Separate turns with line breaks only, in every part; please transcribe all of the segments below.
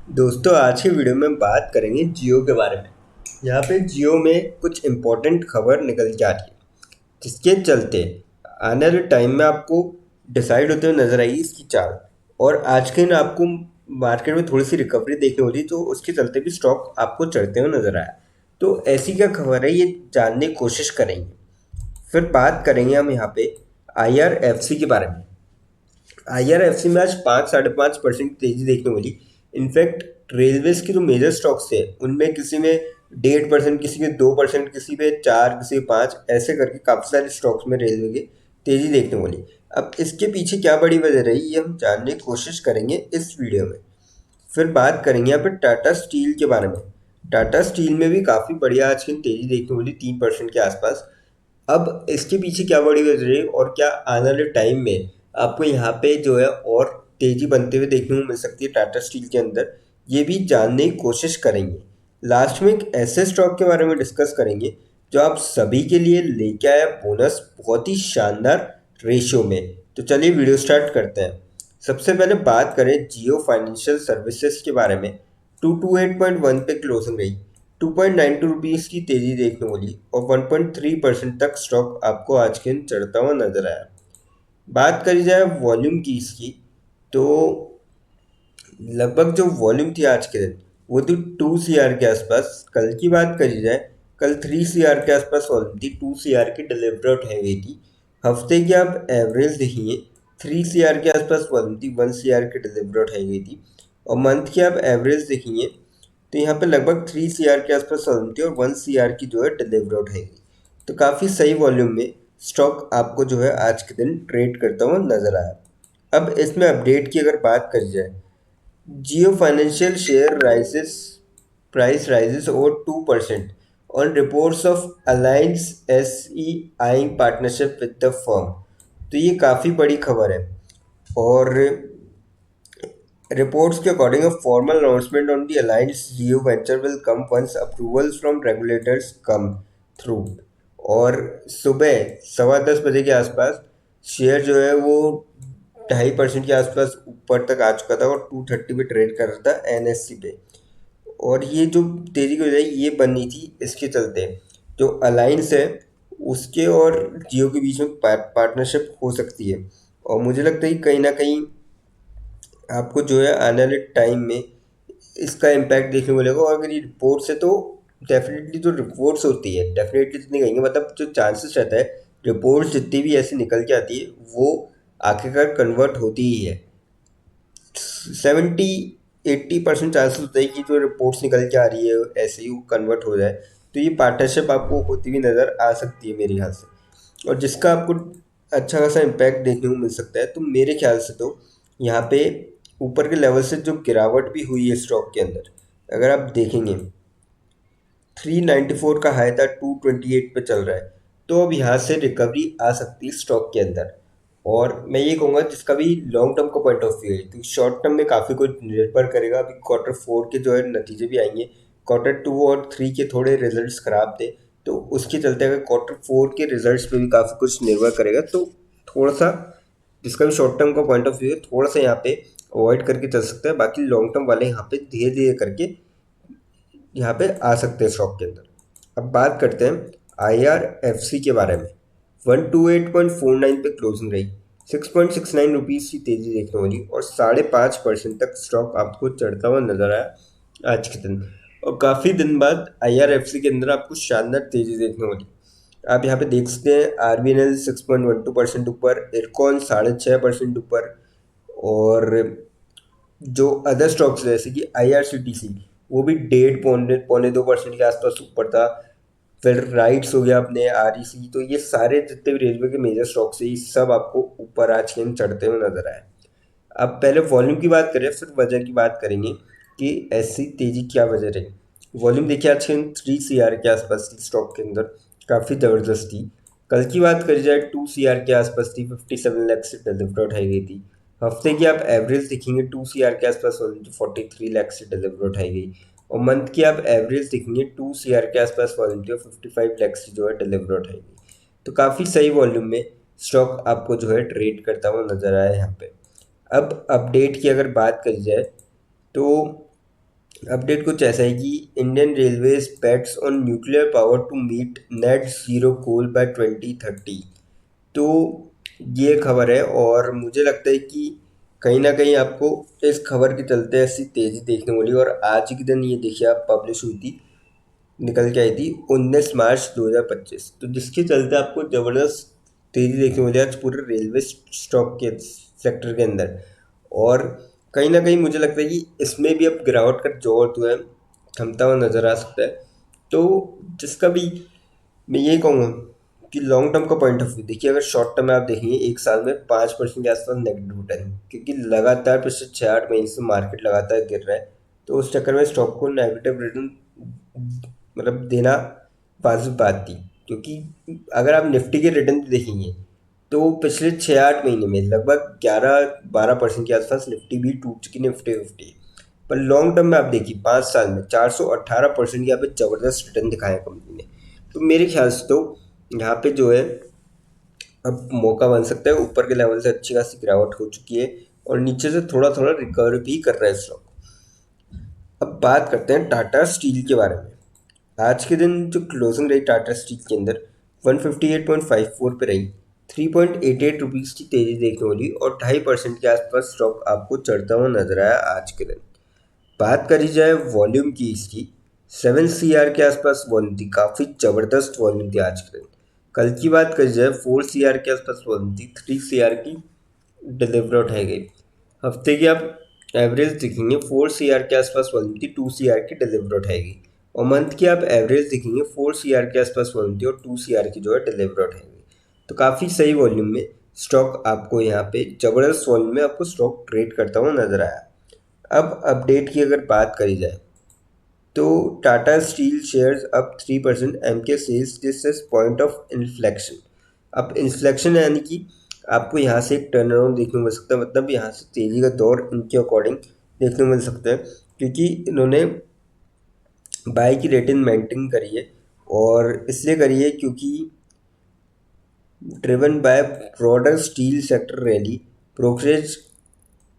दोस्तों आज की वीडियो में बात करेंगे जियो के बारे में। यहाँ पे जियो में कुछ इम्पोर्टेंट खबर निकल के आ रही है जिसके चलते आने वाले टाइम में आपको डिसाइड होते हुए नजर आएगी इसकी चाल। और आज के दिन आपको मार्केट में थोड़ी सी रिकवरी देखने वाली तो उसके चलते भी स्टॉक आपको चढ़ते हुए नजर आया। तो ऐसी क्या खबर है ये जानने की कोशिश करेंगे। फिर बात करेंगे हम यहाँ पे IRFC के बारे में। IRFC में आज 5-5.5% तेजी देखने मिली। इनफैक्ट रेलवेज की जो मेजर स्टॉक्स थे उनमें किसी में 1.5%, किसी में 2%, किसी में 4, किसी में 5, ऐसे करके काफ़ी सारे स्टॉक्स में रेलवे की तेजी देखने मिली। अब इसके पीछे क्या बड़ी वजह रही ये हम जानने की कोशिश करेंगे इस वीडियो में। फिर बात करेंगे यहाँ पे टाटा स्टील के बारे में। टाटा स्टील में भी काफ़ी बढ़िया आज की तेजी देखने मिली 3% के आसपास। अब इसके पीछे क्या बड़ी वजह है और क्या आने वाले टाइम में आपको यहाँ पे जो है और तेजी बनते हुए देखने को मिल सकती है टाटा स्टील के अंदर, ये भी जानने की कोशिश करेंगे। लास्ट में एक ऐसे स्टॉक के बारे में डिस्कस करेंगे जो आप सभी के लिए लेके आया बोनस बहुत ही शानदार रेशियो में। तो चलिए वीडियो स्टार्ट करते हैं। सबसे पहले बात करें जियो फाइनेंशियल सर्विसेज के बारे में। 228.1 पे क्लोजिंग रही। 2.92 रुपीज़ की तेजी देखने को मिली और 1.3% तक स्टॉक आपको आज के दिन चढ़ता हुआ नजर आया। बात करी जाए वॉल्यूम की इसकी, तो लगभग जो वॉल्यूम थी आज के दिन वो थी 2 CR के आसपास। कल की बात करी जाए, कल 3 CR के आसपास वॉल्यूम थी, 2 CR की डिलीवरी उठाई गई थी। हफ्ते की आप एवरेज देखिए, 3 CR के आसपास वॉल्यूम थी, 1 CR की डिलीवरी उठाई गई थी। और मंथ की आप एवरेज देखिए तो यहाँ पे लगभग 3 CR के आसपास वॉल्यूम थी और 1 CR की जो है डिलीवरी उठाई गई। तो काफ़ी सही वॉल्यूम में स्टॉक आपको जो है आज के दिन ट्रेड करता हुआ नजर आया। अब इसमें अपडेट की अगर बात करी जाए, Jio Financial share rises, price rises over 2% on reports of Alliance SE eyeing partnership with the firm। तो ये काफ़ी बड़ी खबर है। और reports के according formal announcement on the Alliance Jio venture will come once approvals from regulators come through। और सुबह 10:15 के आसपास शेयर जो है वो 2.5% के आसपास ऊपर तक आ चुका था और 230 पे ट्रेड कर रहा था NSE पे। और ये जो तेजी की वजह ये बननी थी इसके चलते जो अलायंस है उसके और जियो के बीच में पार्टनरशिप हो सकती है। और मुझे लगता है कि कहीं ना कहीं आपको जो है आने वाले टाइम में इसका इम्पैक्ट देखने को मिलेगा। और अगर ये रिपोर्ट्स है तो डेफिनेटली जो रिपोर्ट्स होती है डेफिनेटली जितनी कहेंगे, मतलब जो चांसेस रहता है रिपोर्ट्स जितनी भी ऐसी निकल के आती है वो आखिरकार कन्वर्ट होती ही है। 70-80% चांसेस होता है कि जो रिपोर्ट्स निकल के आ रही है ऐसे ही वो कन्वर्ट हो जाए। तो ये पार्टनरशिप आपको होती हुई नज़र आ सकती है मेरे ख्याल से, और जिसका आपको अच्छा खासा इम्पैक्ट देखने को मिल सकता है। तो मेरे ख्याल से तो यहाँ पे ऊपर के लेवल से जो गिरावट भी हुई है स्टॉक के अंदर, अगर आप देखेंगे 394 का हाई था, 228 पे चल रहा है। तो अब यहाँ से रिकवरी आ सकती है स्टॉक के अंदर। और मैं ये कहूँगा जिसका भी लॉन्ग टर्म का पॉइंट ऑफ व्यू है, क्योंकि शॉर्ट टर्म में काफ़ी कुछ निर्भर करेगा। अभी Q4 के जो है नतीजे भी आएंगे। Q2 और 3 के थोड़े रिजल्ट्स खराब थे, तो उसके चलते अगर Q4 के रिजल्ट्स पे भी काफ़ी कुछ निर्भर करेगा। तो थोड़ा सा जिसका भी शॉर्ट टर्म का पॉइंट ऑफ व्यू है थोड़ा सा यहाँ पे अवॉइड करके चल सकता है। बाकी लॉन्ग टर्म वाले यहाँ पे धीरे धीरे करके यहाँ पे आ सकते हैं स्टॉक के अंदर। अब बात करते हैं IRFC के बारे में। 128.49 पे क्लोजिंग रही। 6.69 रुपीज़ की तेजी देखने वाली और 5.5% तक स्टॉक आपको चढ़ता हुआ नजर आया आज के दिन। और काफ़ी दिन बाद IRFC के अंदर आपको शानदार तेजी देखने वाली। आप यहाँ पे देख सकते हैं RBNL 6.12% ऊपर, इरकॉन 6.5% ऊपर। और जो अदर स्टॉक्स जैसे कि IRCTC वो भी 1.5 पौने 2% के आसपास ऊपर था। फिर राइट्स हो गया अपने REC, तो ये सारे जितने भी रेलवे के मेजर स्टॉक्स है ये सब आपको ऊपर आज के दिन चढ़ते हुए नजर आए। अब पहले वॉल्यूम की बात करें फिर वजह की बात करेंगे कि ऐसी तेजी क्या वजह रही। वॉल्यूम देखिए आज के दिन 3 CR के आसपास थी स्टॉक के अंदर, काफ़ी ज़बरदस्त थी। कल की बात करी जाए 2 CR के आसपास थी, 57 लाख से डिलीवर उठाई गई थी। हफ्ते की आप एवरेज देखेंगे 2 CR के आसपास वॉल्यूम थी, 43 लाख से डिलीवर उठाई गई। और मंथ की आप एवरेज देखेंगे 2 CR के आसपास वॉल्यूम थी और 55 लाख से जो है डिलीवर उठाई गई। तो काफ़ी सही वॉल्यूम में स्टॉक आपको जो है ट्रेड करता हुआ नजर आया यहाँ पे। अब अपडेट की अगर बात करी जाए तो अपडेट कुछ ऐसा है कि Indian Railways bets on nuclear power to meet net zero goal by 2030। तो ये खबर है और मुझे लगता है कि कहीं ना कहीं आपको इस खबर के चलते ऐसी तेज़ी देखने वाली। और आज के दिन ये देखिए आप पब्लिश हुई थी, निकल के आई थी 19 मार्च 2025, तो जिसके चलते आपको ज़बरदस्त तेज़ी देखने मिली आज पूरे रेलवे स्टॉक के सेक्टर के अंदर। और कहीं ना कहीं मुझे लगता है कि इसमें भी अब गिरावट का जोर जो है थमता हुआ नज़र आ सकता है। तो जिसका भी मैं यही कहूँगा कि लॉन्ग टर्म का पॉइंट ऑफ व्यू देखिए, अगर शॉर्ट टर्म में आप देखेंगे एक साल में 5% के आसपास नेगेटिव रिटर्न, क्योंकि लगातार पिछले 6-8 महीने से मार्केट लगातार गिर रहा है। तो उस चक्कर में स्टॉक को नेगेटिव रिटर्न मतलब देना वाजिब बात थी। क्योंकि अगर आप निफ्टी के रिटर्न देखेंगे तो पिछले 6-8 महीने में लगभग 11-12% के आसपास निफ्टी भी टूट चुकी, निफ्टी 50। पर लॉन्ग टर्म में आप देखिए 5 साल में 418% यहाँ पे ज़बरदस्त रिटर्न दिखाया कंपनी ने। तो मेरे ख्याल से तो यहाँ पे जो है अब मौका बन सकता है। ऊपर के लेवल से अच्छी खासी गिरावट हो चुकी है और नीचे से थोड़ा थोड़ा रिकवर भी कर रहा है स्टॉक। अब बात करते हैं टाटा स्टील के बारे में। आज के दिन जो क्लोजिंग रही टाटा स्टील के अंदर 158.54 पे रही। 3.88 रुपीज़ की तेज़ी देखने वाली और 2.5% के आसपास स्टॉक आपको चढ़ता हुआ नजर आया आज के दिन। बात करी जाए वॉल्यूम की इसकी, 7 CR के आसपास वॉल्यूम थी, काफ़ी ज़बरदस्त वॉल्यूम थी आज के दिन। कल की बात करी जाए 4 CR के आसपास वॉल्यूम थी, 3 CR की डिलीवर उठाई गई। हफ्ते की आप एवरेज दिखेंगे 4 CR के आसपास वॉल्यूम थी, 2 CR की डिलीवर उठाएगी। और मंथ की आप एवरेज दिखेंगे 4 CR के आसपास वॉल्यूम थी और 2 CR की जो है डिलीवर उठाएगी। तो काफ़ी सही वॉल्यूम में स्टॉक आपको यहाँ पे ज़बरदस्त वॉल्यूम में आपको स्टॉक ट्रेड करता हुआ नजर आया। अब अपडेट की अगर बात करी जाए तो Tata Steel shares up 3%, M के sales this is point of inflection. अब इन्फ्लेक्शन यानी कि आपको यहाँ से एक टर्न अराउंड देखने को मिल सकता है, मतलब यहाँ से तेज़ी का दौर इनके अकॉर्डिंग देखने को मिल सकता है। क्योंकि इन्होंने बाई की रेटिंग मेंटेन करी है और इसलिए करी है क्योंकि driven by broader steel sector rally, brokerage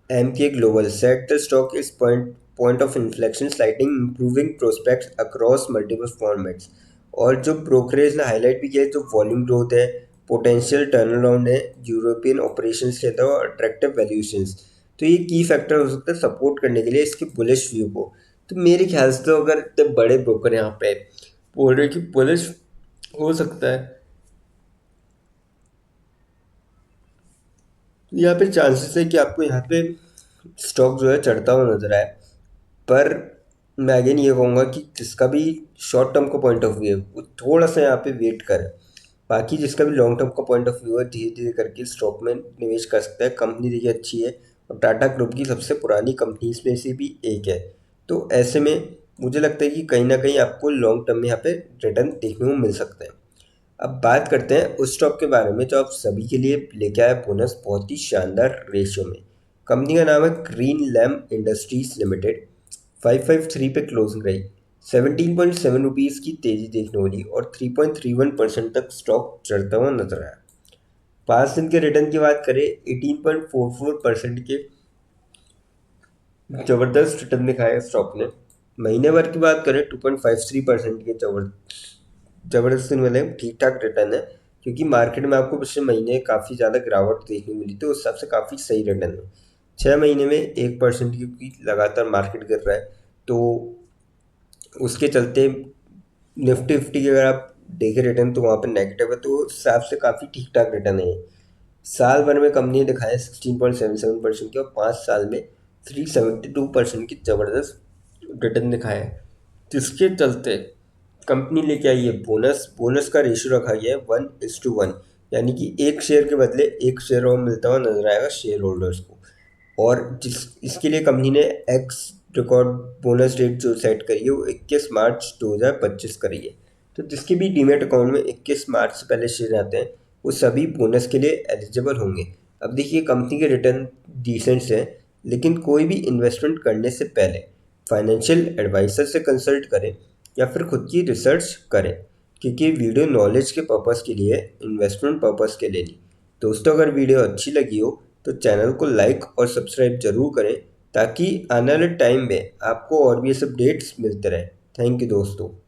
MK Global said the stock is point of inflection, citing improving prospects across multiple formats। और जो ब्रोकरेज ने हाईलाइट भी किया है, जो वॉल्यूम ग्रोथ है, पोटेंशियल टर्न अराउंड है यूरोपियन ऑपरेशंस के अंदर और अट्रैक्टिव वैल्यूएशंस, तो ये की फैक्टर हो सकता है सपोर्ट करने के लिए इसके बुलिश व्यू को। तो मेरे ख्याल से तो अगर इतने बड़े ब्रोकर यहाँ पे बोल रहे कि बुलिश हो सकता है, तो यहाँ पे चांसेस है कि आपको यहाँ पे स्टॉक जो है चढ़ता हुआ नजर आए। पर मैं अगेन ये कहूँगा कि जिसका भी शॉर्ट टर्म का पॉइंट ऑफ व्यू है वो थोड़ा सा यहाँ पे वेट करे। बाकी जिसका भी लॉन्ग टर्म का पॉइंट ऑफ व्यू है धीरे धीरे करके स्टॉक में निवेश कर सकता है। कंपनी देखिए अच्छी है और टाटा ग्रुप की सबसे पुरानी कंपनीज में से भी एक है। तो ऐसे में मुझे लगता है कि कहीं ना कहीं आपको लॉन्ग टर्म में यहाँ पे रिटर्न देखने को मिल सकता है। अब बात करते हैं उस स्टॉक के बारे में जो आप सभी के लिए लेके आया बोनस बहुत ही शानदार रेशियो में। कंपनी का नाम है ग्रीन लैम्प इंडस्ट्रीज लिमिटेड। 553 पे क्लोजिंग रही, 17.7 रुपीज़ की तेज़ी देखने वाली और 3.31% तक स्टॉक चढ़ता हुआ नजर आया। 5 दिन के रिटर्न की बात करें 18.44% के ज़बरदस्त रिटर्न दिखाया स्टॉक ने। महीने भर की बात करें 2.53% के ज़बरदस्त दिन वाले ठीक ठाक रिटर्न है। क्योंकि मार्केट में आपको पिछले महीने काफ़ी ज़्यादा गिरावट देखने को मिली थी, उस हिसाब से काफ़ी सही रिटर्न है। 6 महीने में 1% क्योंकि लगातार मार्केट गिर रहा है, तो उसके चलते निफ्टी फिफ्टी की अगर आप देखें रिटर्न तो वहाँ पर नेगेटिव है, तो उस हिसाब से काफ़ी ठीक ठाक रिटर्न है। साल भर में कंपनी ने दिखाया 16.77% की और 5 साल में 372% की ज़बरदस्त रिटर्न दिखाया है। जिसके चलते कंपनी लेके आई है बोनस। बोनस का रेशियो रखा गया है 1:1, यानी कि एक शेयर के बदले एक शेयर और मिलता हुआ नजर आएगा शेयर होल्डर्स को। और जिस इसके लिए कंपनी ने एक्स रिकॉर्ड बोनस डेट जो सेट करी है वो 21 मार्च 2025 करी है। तो जिसके भी डीमेट अकाउंट में 21 मार्च से पहले शेयर आते हैं वो सभी बोनस के लिए एलिजिबल होंगे। अब देखिए कंपनी के रिटर्न डिसेंट्स हैं, लेकिन कोई भी इन्वेस्टमेंट करने से पहले फाइनेंशियल एडवाइजर से कंसल्ट करें या फिर खुद की रिसर्च करें, क्योंकि वीडियो नॉलेज के पर्पज़ के लिए, इन्वेस्टमेंट पर्पज़ के लिए नहीं। दोस्तों अगर वीडियो अच्छी लगी हो तो चैनल को लाइक और सब्सक्राइब जरूर करें ताकि आने वाले टाइम में आपको और भी ये सब अपडेट्स मिलते रहे। थैंक यू दोस्तों।